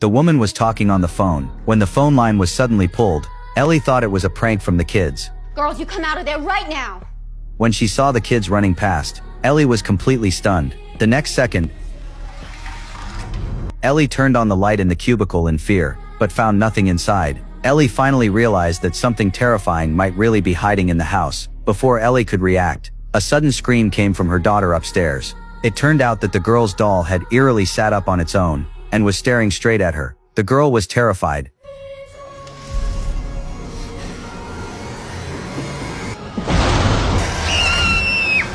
The woman was talking on the phone. When the phone line was suddenly pulled, Ellie thought it was a prank from the kids. Girls, you come out of there right now! When she saw the kids running past, Ellie was completely stunned. The next second, Ellie turned on the light in the cubicle in fear, but found nothing inside. Ellie finally realized that something terrifying might really be hiding in the house. Before Ellie could react, a sudden scream came from her daughter upstairs. It turned out that the girl's doll had eerily sat up on its own, and was staring straight at her. The girl was terrified.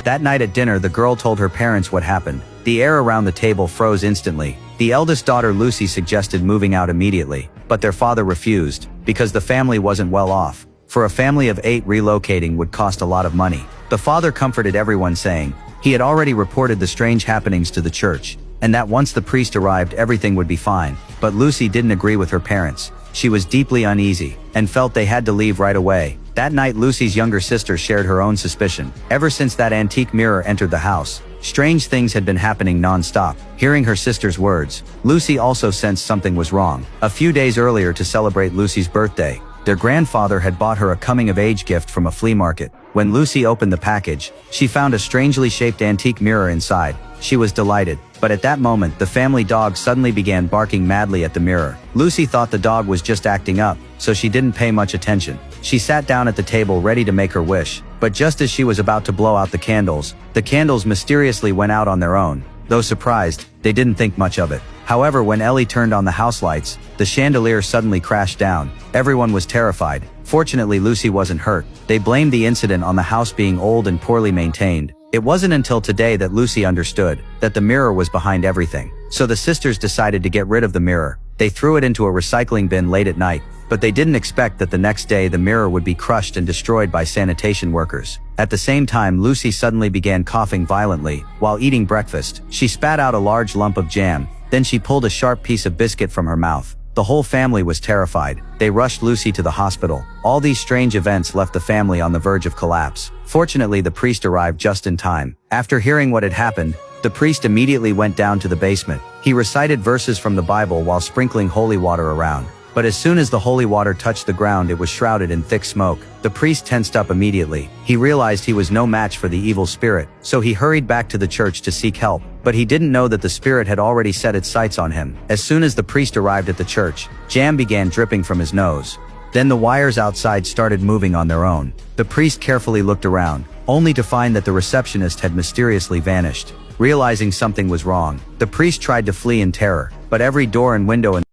That night at dinner, the girl told her parents what happened. The air around the table froze instantly. The eldest daughter, Lucy, suggested moving out immediately, but their father refused, because the family wasn't well off. For a family of 8, relocating would cost a lot of money. The father comforted everyone, saying he had already reported the strange happenings to the church, and that once the priest arrived everything would be fine. But Lucy didn't agree with her parents. She was deeply uneasy, and felt they had to leave right away. That night, Lucy's younger sister shared her own suspicion. Ever since that antique mirror entered the house, strange things had been happening non-stop. Hearing her sister's words, Lucy also sensed something was wrong. A few days earlier, to celebrate Lucy's birthday, their grandfather had bought her a coming-of-age gift from a flea market. When Lucy opened the package, she found a strangely shaped antique mirror inside. She was delighted, but at that moment, the family dog suddenly began barking madly at the mirror. Lucy thought the dog was just acting up, so she didn't pay much attention. She sat down at the table ready to make her wish, but just as she was about to blow out the candles mysteriously went out on their own. Though surprised, they didn't think much of it. However, when Ellie turned on the house lights, the chandelier suddenly crashed down. Everyone was terrified. Fortunately, Lucy wasn't hurt. They blamed the incident on the house being old and poorly maintained. It wasn't until today that Lucy understood that the mirror was behind everything. So the sisters decided to get rid of the mirror. They threw it into a recycling bin late at night, but they didn't expect that the next day the mirror would be crushed and destroyed by sanitation workers. At the same time, Lucy suddenly began coughing violently. While eating breakfast, she spat out a large lump of jam. Then she pulled a sharp piece of biscuit from her mouth. The whole family was terrified. They rushed Lucy to the hospital. All these strange events left the family on the verge of collapse. Fortunately, the priest arrived just in time. After hearing what had happened, the priest immediately went down to the basement. He recited verses from the Bible while sprinkling holy water around. But as soon as the holy water touched the ground, it was shrouded in thick smoke. The priest tensed up immediately. He realized he was no match for the evil spirit, so he hurried back to the church to seek help. But he didn't know that the spirit had already set its sights on him. As soon as the priest arrived at the church, jam began dripping from his nose. Then the wires outside started moving on their own. The priest carefully looked around, only to find that the receptionist had mysteriously vanished. Realizing something was wrong, the priest tried to flee in terror, but every door and window in